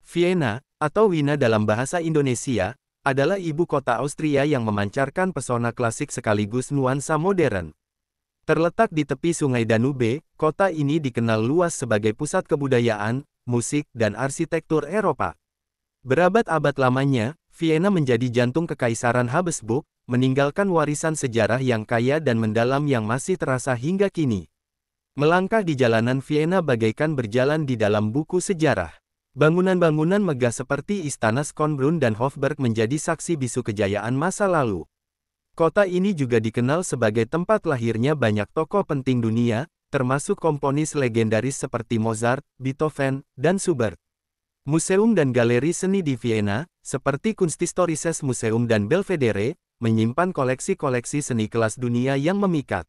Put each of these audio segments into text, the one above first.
Vienna, atau Wina dalam bahasa Indonesia, adalah ibu kota Austria yang memancarkan pesona klasik sekaligus nuansa modern. Terletak di tepi Sungai Danube, kota ini dikenal luas sebagai pusat kebudayaan, musik, dan arsitektur Eropa. Berabad-abad lamanya, Vienna menjadi jantung Kekaisaran Habsburg, meninggalkan warisan sejarah yang kaya dan mendalam yang masih terasa hingga kini. Melangkah di jalanan Vienna bagaikan berjalan di dalam buku sejarah. Bangunan-bangunan megah seperti Istana Schönbrunn dan Hofburg menjadi saksi bisu kejayaan masa lalu. Kota ini juga dikenal sebagai tempat lahirnya banyak tokoh penting dunia, termasuk komponis legendaris seperti Mozart, Beethoven, dan Schubert. Museum dan galeri seni di Vienna, seperti Kunsthistorisches Museum dan Belvedere, menyimpan koleksi-koleksi seni kelas dunia yang memikat.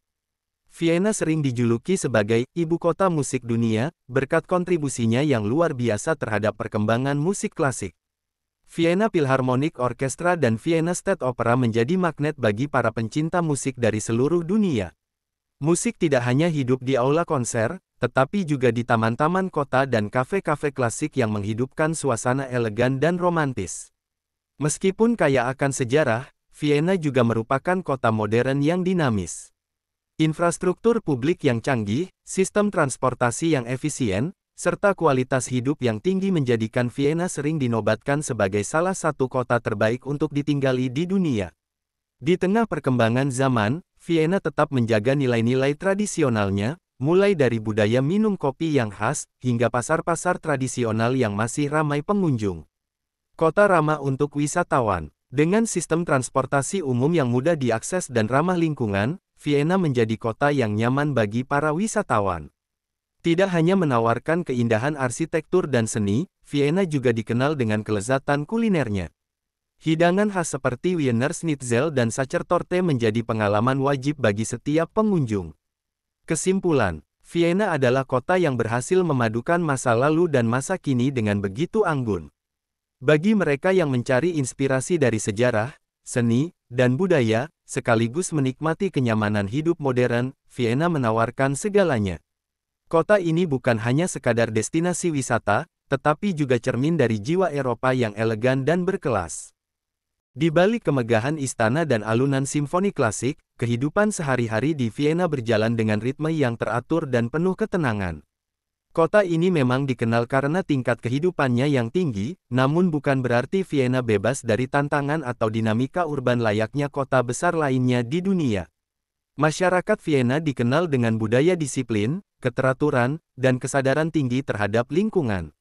Vienna sering dijuluki sebagai ibu kota musik dunia, berkat kontribusinya yang luar biasa terhadap perkembangan musik klasik. Vienna Philharmonic Orchestra dan Vienna State Opera menjadi magnet bagi para pencinta musik dari seluruh dunia. Musik tidak hanya hidup di aula konser, tetapi juga di taman-taman kota dan kafe-kafe klasik yang menghidupkan suasana elegan dan romantis. Meskipun kaya akan sejarah, Vienna juga merupakan kota modern yang dinamis. Infrastruktur publik yang canggih, sistem transportasi yang efisien, serta kualitas hidup yang tinggi menjadikan Vienna sering dinobatkan sebagai salah satu kota terbaik untuk ditinggali di dunia. Di tengah perkembangan zaman, Vienna tetap menjaga nilai-nilai tradisionalnya, mulai dari budaya minum kopi yang khas, hingga pasar-pasar tradisional yang masih ramai pengunjung. Kota ramah untuk wisatawan. Dengan sistem transportasi umum yang mudah diakses dan ramah lingkungan, Vienna menjadi kota yang nyaman bagi para wisatawan. Tidak hanya menawarkan keindahan arsitektur dan seni, Vienna juga dikenal dengan kelezatan kulinernya. Hidangan khas seperti Wiener Schnitzel dan Sachertorte menjadi pengalaman wajib bagi setiap pengunjung. Kesimpulan, Vienna adalah kota yang berhasil memadukan masa lalu dan masa kini dengan begitu anggun. Bagi mereka yang mencari inspirasi dari sejarah, seni, dan budaya, sekaligus menikmati kenyamanan hidup modern, Vienna menawarkan segalanya. Kota ini bukan hanya sekadar destinasi wisata, tetapi juga cermin dari jiwa Eropa yang elegan dan berkelas. Di balik kemegahan istana dan alunan simfoni klasik, kehidupan sehari-hari di Vienna berjalan dengan ritme yang teratur dan penuh ketenangan. Kota ini memang dikenal karena tingkat kehidupannya yang tinggi, namun bukan berarti Vienna bebas dari tantangan atau dinamika urban layaknya kota besar lainnya di dunia. Masyarakat Vienna dikenal dengan budaya disiplin, keteraturan, dan kesadaran tinggi terhadap lingkungan.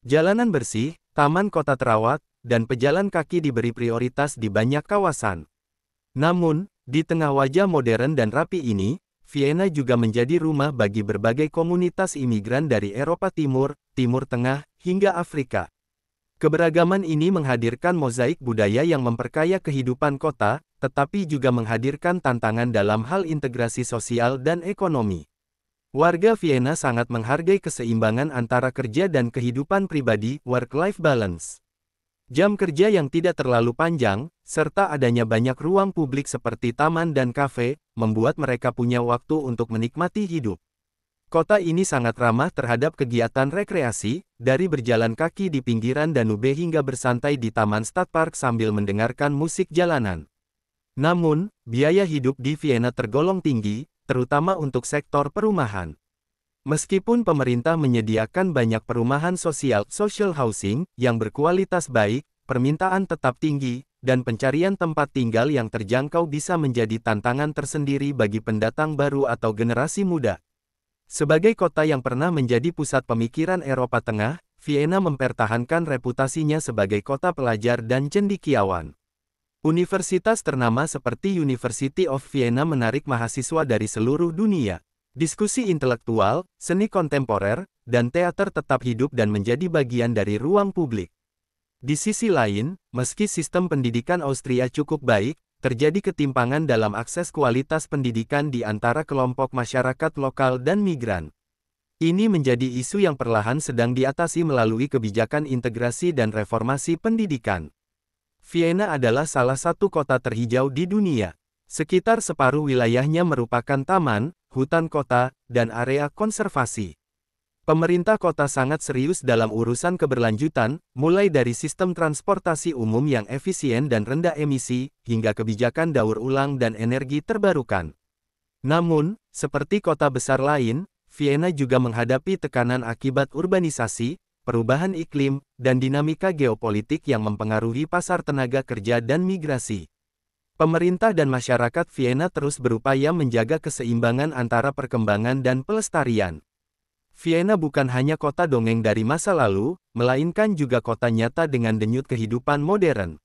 Jalanan bersih, taman kota terawat, dan pejalan kaki diberi prioritas di banyak kawasan. Namun, di tengah wajah modern dan rapi ini, Vienna juga menjadi rumah bagi berbagai komunitas imigran dari Eropa Timur, Timur Tengah, hingga Afrika. Keberagaman ini menghadirkan mozaik budaya yang memperkaya kehidupan kota, tetapi juga menghadirkan tantangan dalam hal integrasi sosial dan ekonomi. Warga Vienna sangat menghargai keseimbangan antara kerja dan kehidupan pribadi, work-life balance. Jam kerja yang tidak terlalu panjang, serta adanya banyak ruang publik seperti taman dan kafe, membuat mereka punya waktu untuk menikmati hidup. Kota ini sangat ramah terhadap kegiatan rekreasi, dari berjalan kaki di pinggiran Danube hingga bersantai di Taman Stadtpark sambil mendengarkan musik jalanan. Namun, biaya hidup di Vienna tergolong tinggi, terutama untuk sektor perumahan. Meskipun pemerintah menyediakan banyak perumahan sosial, social housing, yang berkualitas baik, permintaan tetap tinggi, dan pencarian tempat tinggal yang terjangkau bisa menjadi tantangan tersendiri bagi pendatang baru atau generasi muda. Sebagai kota yang pernah menjadi pusat pemikiran Eropa Tengah, Vienna mempertahankan reputasinya sebagai kota pelajar dan cendekiawan. Universitas ternama seperti University of Vienna menarik mahasiswa dari seluruh dunia. Diskusi intelektual, seni kontemporer, dan teater tetap hidup dan menjadi bagian dari ruang publik. Di sisi lain, meski sistem pendidikan Austria cukup baik, terjadi ketimpangan dalam akses kualitas pendidikan di antara kelompok masyarakat lokal dan migran. Ini menjadi isu yang perlahan sedang diatasi melalui kebijakan integrasi dan reformasi pendidikan. Vienna adalah salah satu kota terhijau di dunia. Sekitar separuh wilayahnya merupakan taman, hutan kota, dan area konservasi. Pemerintah kota sangat serius dalam urusan keberlanjutan, mulai dari sistem transportasi umum yang efisien dan rendah emisi, hingga kebijakan daur ulang dan energi terbarukan. Namun, seperti kota besar lain, Vienna juga menghadapi tekanan akibat urbanisasi, perubahan iklim, dan dinamika geopolitik yang mempengaruhi pasar tenaga kerja dan migrasi. Pemerintah dan masyarakat Vienna terus berupaya menjaga keseimbangan antara perkembangan dan pelestarian. Vienna bukan hanya kota dongeng dari masa lalu, melainkan juga kota nyata dengan denyut kehidupan modern.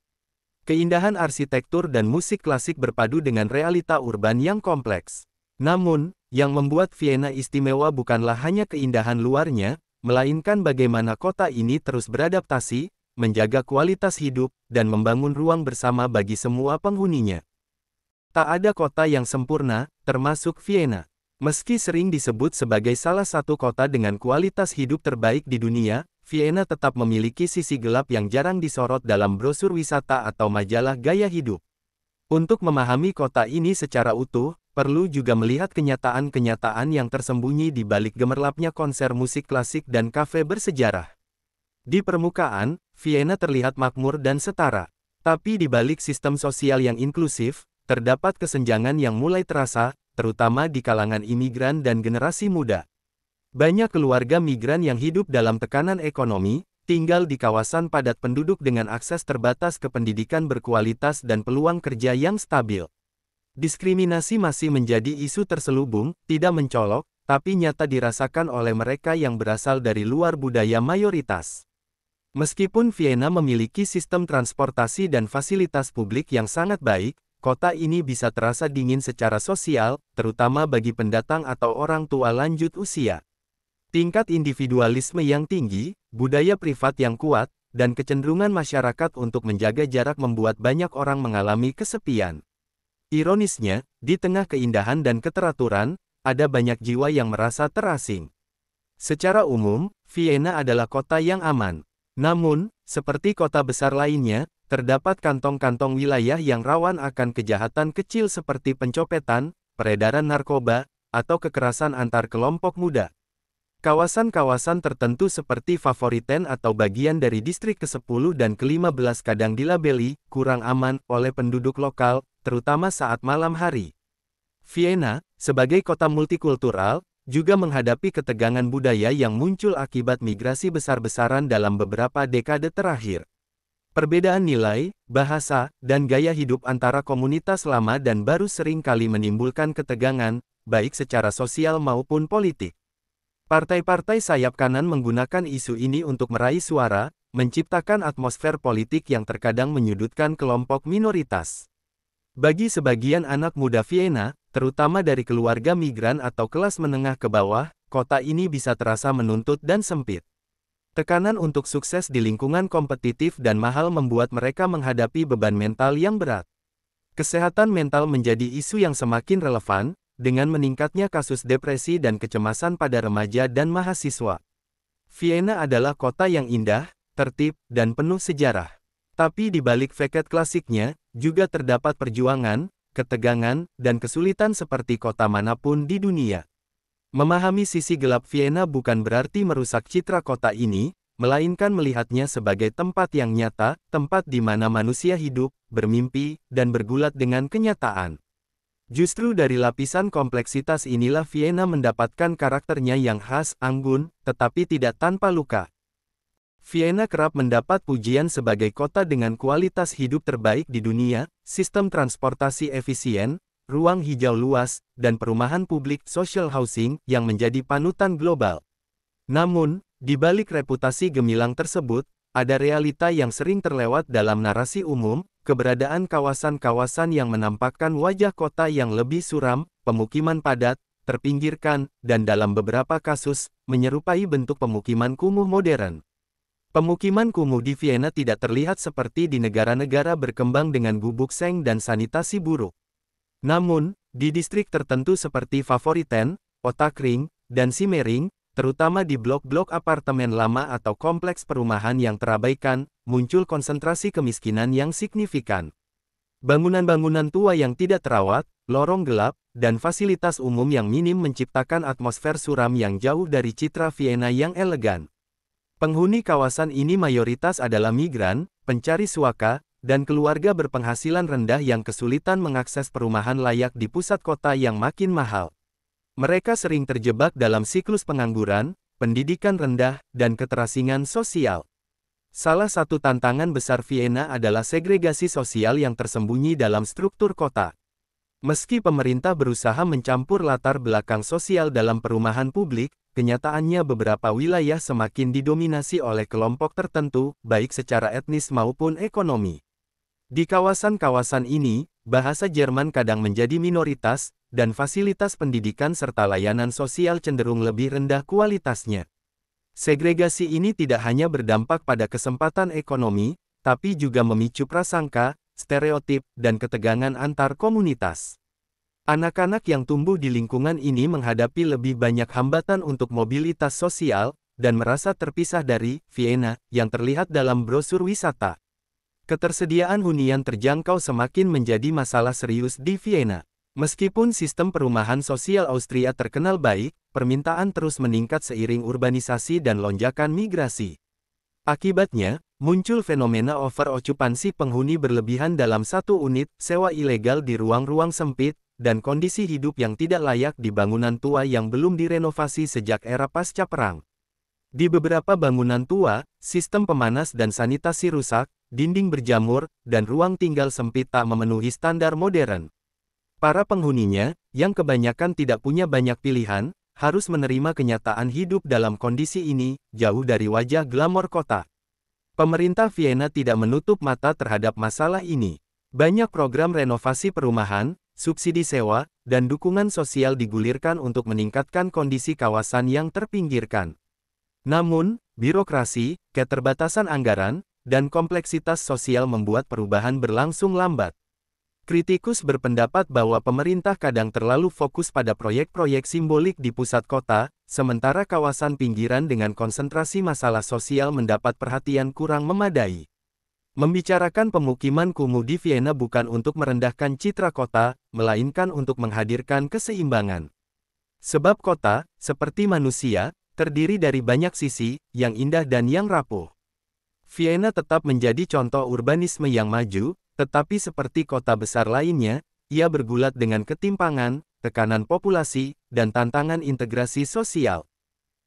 Keindahan arsitektur dan musik klasik berpadu dengan realita urban yang kompleks. Namun, yang membuat Vienna istimewa bukanlah hanya keindahan luarnya, melainkan bagaimana kota ini terus beradaptasi, menjaga kualitas hidup, dan membangun ruang bersama bagi semua penghuninya. Tak ada kota yang sempurna, termasuk Vienna. Meski sering disebut sebagai salah satu kota dengan kualitas hidup terbaik di dunia, Vienna tetap memiliki sisi gelap yang jarang disorot dalam brosur wisata atau majalah gaya hidup. Untuk memahami kota ini secara utuh, perlu juga melihat kenyataan-kenyataan yang tersembunyi di balik gemerlapnya konser musik klasik dan kafe bersejarah. Di permukaan, Vienna terlihat makmur dan setara. Tapi di balik sistem sosial yang inklusif, terdapat kesenjangan yang mulai terasa, terutama di kalangan imigran dan generasi muda. Banyak keluarga migran yang hidup dalam tekanan ekonomi, tinggal di kawasan padat penduduk dengan akses terbatas ke pendidikan berkualitas dan peluang kerja yang stabil. Diskriminasi masih menjadi isu terselubung, tidak mencolok, tapi nyata dirasakan oleh mereka yang berasal dari luar budaya mayoritas. Meskipun Vienna memiliki sistem transportasi dan fasilitas publik yang sangat baik, kota ini bisa terasa dingin secara sosial, terutama bagi pendatang atau orang tua lanjut usia. Tingkat individualisme yang tinggi, budaya privat yang kuat, dan kecenderungan masyarakat untuk menjaga jarak membuat banyak orang mengalami kesepian. Ironisnya, di tengah keindahan dan keteraturan, ada banyak jiwa yang merasa terasing. Secara umum, Vienna adalah kota yang aman. Namun, seperti kota besar lainnya, terdapat kantong-kantong wilayah yang rawan akan kejahatan kecil seperti pencopetan, peredaran narkoba, atau kekerasan antar kelompok muda. Kawasan-kawasan tertentu seperti Favoriten atau bagian dari distrik ke-10 dan ke-15 kadang dilabeli kurang aman oleh penduduk lokal, terutama saat malam hari. Vienna, sebagai kota multikultural, juga menghadapi ketegangan budaya yang muncul akibat migrasi besar-besaran dalam beberapa dekade terakhir. Perbedaan nilai, bahasa, dan gaya hidup antara komunitas lama dan baru sering kali menimbulkan ketegangan, baik secara sosial maupun politik. Partai-partai sayap kanan menggunakan isu ini untuk meraih suara, menciptakan atmosfer politik yang terkadang menyudutkan kelompok minoritas. Bagi sebagian anak muda Vienna, terutama dari keluarga migran atau kelas menengah ke bawah, kota ini bisa terasa menuntut dan sempit. Tekanan untuk sukses di lingkungan kompetitif dan mahal membuat mereka menghadapi beban mental yang berat. Kesehatan mental menjadi isu yang semakin relevan, dengan meningkatnya kasus depresi dan kecemasan pada remaja dan mahasiswa. Vienna adalah kota yang indah, tertib, dan penuh sejarah. Tapi di balik facade klasiknya, juga terdapat perjuangan, ketegangan, dan kesulitan seperti kota manapun di dunia. Memahami sisi gelap Vienna bukan berarti merusak citra kota ini, melainkan melihatnya sebagai tempat yang nyata, tempat di mana manusia hidup, bermimpi, dan bergulat dengan kenyataan. Justru dari lapisan kompleksitas inilah Vienna mendapatkan karakternya yang khas, anggun, tetapi tidak tanpa luka. Vienna kerap mendapat pujian sebagai kota dengan kualitas hidup terbaik di dunia, sistem transportasi efisien, ruang hijau luas, dan perumahan publik social housing yang menjadi panutan global. Namun, di balik reputasi gemilang tersebut, ada realita yang sering terlewat dalam narasi umum, keberadaan kawasan-kawasan yang menampakkan wajah kota yang lebih suram, pemukiman padat, terpinggirkan, dan dalam beberapa kasus, menyerupai bentuk pemukiman kumuh modern. Pemukiman kumuh di Vienna tidak terlihat seperti di negara-negara berkembang dengan gubuk seng dan sanitasi buruk. Namun, di distrik tertentu seperti Favoriten, Ottakring, dan Simmering, terutama di blok-blok apartemen lama atau kompleks perumahan yang terabaikan, muncul konsentrasi kemiskinan yang signifikan. Bangunan-bangunan tua yang tidak terawat, lorong gelap, dan fasilitas umum yang minim menciptakan atmosfer suram yang jauh dari citra Vienna yang elegan. Penghuni kawasan ini mayoritas adalah migran, pencari suaka, dan keluarga berpenghasilan rendah yang kesulitan mengakses perumahan layak di pusat kota yang makin mahal. Mereka sering terjebak dalam siklus pengangguran, pendidikan rendah, dan keterasingan sosial. Salah satu tantangan besar Vienna adalah segregasi sosial yang tersembunyi dalam struktur kota. Meski pemerintah berusaha mencampur latar belakang sosial dalam perumahan publik, kenyataannya beberapa wilayah semakin didominasi oleh kelompok tertentu, baik secara etnis maupun ekonomi. Di kawasan-kawasan ini, bahasa Jerman kadang menjadi minoritas, dan fasilitas pendidikan serta layanan sosial cenderung lebih rendah kualitasnya. Segregasi ini tidak hanya berdampak pada kesempatan ekonomi, tapi juga memicu prasangka, stereotip, dan ketegangan antar komunitas. Anak-anak yang tumbuh di lingkungan ini menghadapi lebih banyak hambatan untuk mobilitas sosial, dan merasa terpisah dari Vienna, yang terlihat dalam brosur wisata. Ketersediaan hunian terjangkau semakin menjadi masalah serius di Vienna. Meskipun sistem perumahan sosial Austria terkenal baik, permintaan terus meningkat seiring urbanisasi dan lonjakan migrasi. Akibatnya, muncul fenomena over-occupancy penghuni berlebihan dalam satu unit, sewa ilegal di ruang-ruang sempit, dan kondisi hidup yang tidak layak di bangunan tua yang belum direnovasi sejak era pasca perang. Di beberapa bangunan tua, sistem pemanas dan sanitasi rusak, dinding berjamur, dan ruang tinggal sempit tak memenuhi standar modern. Para penghuninya, yang kebanyakan tidak punya banyak pilihan, harus menerima kenyataan hidup dalam kondisi ini, jauh dari wajah glamor kota. Pemerintah Vienna tidak menutup mata terhadap masalah ini. Banyak program renovasi perumahan, subsidi sewa, dan dukungan sosial digulirkan untuk meningkatkan kondisi kawasan yang terpinggirkan. Namun, birokrasi, keterbatasan anggaran, dan kompleksitas sosial membuat perubahan berlangsung lambat. Kritikus berpendapat bahwa pemerintah kadang terlalu fokus pada proyek-proyek simbolik di pusat kota, sementara kawasan pinggiran dengan konsentrasi masalah sosial mendapat perhatian kurang memadai. Membicarakan pemukiman kumuh di Vienna bukan untuk merendahkan citra kota, melainkan untuk menghadirkan keseimbangan. Sebab kota, seperti manusia, terdiri dari banyak sisi, yang indah dan yang rapuh. Vienna tetap menjadi contoh urbanisme yang maju, tetapi seperti kota besar lainnya, ia bergulat dengan ketimpangan, tekanan populasi, dan tantangan integrasi sosial.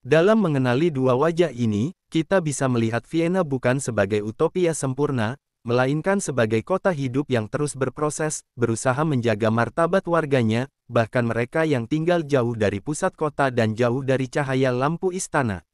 Dalam mengenali dua wajah ini, kita bisa melihat Vienna bukan sebagai utopia sempurna, melainkan sebagai kota hidup yang terus berproses, berusaha menjaga martabat warganya, bahkan mereka yang tinggal jauh dari pusat kota dan jauh dari cahaya lampu istana.